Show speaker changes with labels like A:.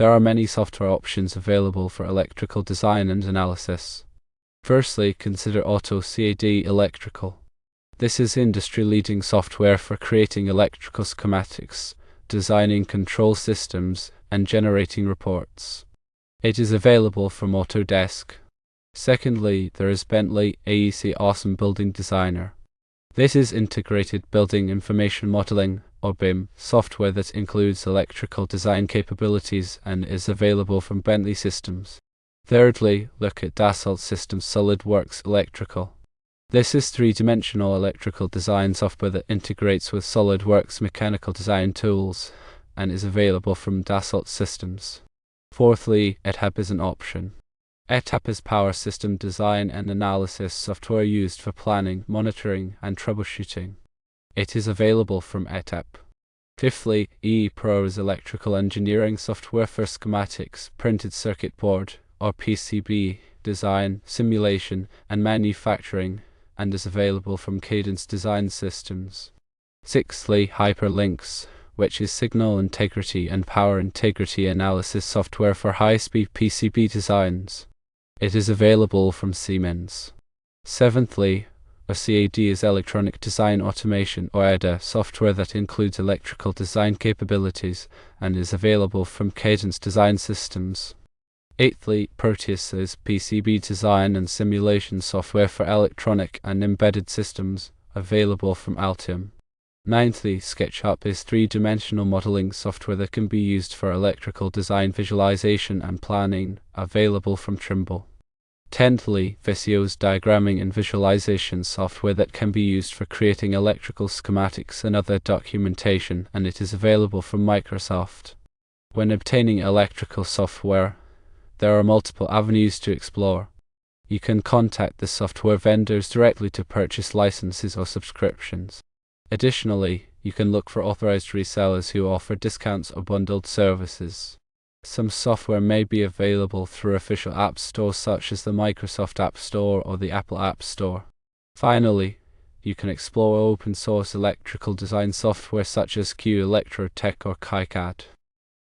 A: There are many software options available for electrical design and analysis. Firstly, consider AutoCAD Electrical. This is industry-leading software for creating electrical schematics, designing control systems, and generating reports. It is available from Autodesk. Secondly, there is Bentley AEC Awesome Building Designer. This is integrated building information modeling, or BIM, software that includes electrical design capabilities and is available from Bentley Systems. Thirdly, look at Dassault Systems SolidWorks Electrical. This is three-dimensional electrical design software that integrates with SolidWorks mechanical design tools and is available from Dassault Systems. Fourthly, ETAP is an option. ETAP is power system design and analysis software used for planning, monitoring, and troubleshooting. It is available from ETAP. Fifthly, ePro is electrical engineering software for schematics, printed circuit board, or PCB, design, simulation, and manufacturing, and is available from Cadence Design Systems. Sixthly, Hyperlinks, which is signal integrity and power integrity analysis software for high-speed PCB designs. It is available from Siemens. Seventhly, CAD is Electronic Design Automation, or EDA, software that includes electrical design capabilities and is available from Cadence Design Systems. Eighthly, Proteus is PCB design and simulation software for electronic and embedded systems, available from Altium. Ninthly, SketchUp is three-dimensional modeling software that can be used for electrical design visualization and planning, available from Trimble. Tenthly, Visio is diagramming and visualization software that can be used for creating electrical schematics and other documentation, and it is available from Microsoft. When obtaining electrical software, there are multiple avenues to explore. You can contact the software vendors directly to purchase licenses or subscriptions. Additionally, you can look for authorized resellers who offer discounts or bundled services. Some software may be available through official app stores such as the Microsoft App Store or the Apple App Store. Finally, you can explore open source electrical design software such as Q Electrotech or KiCad.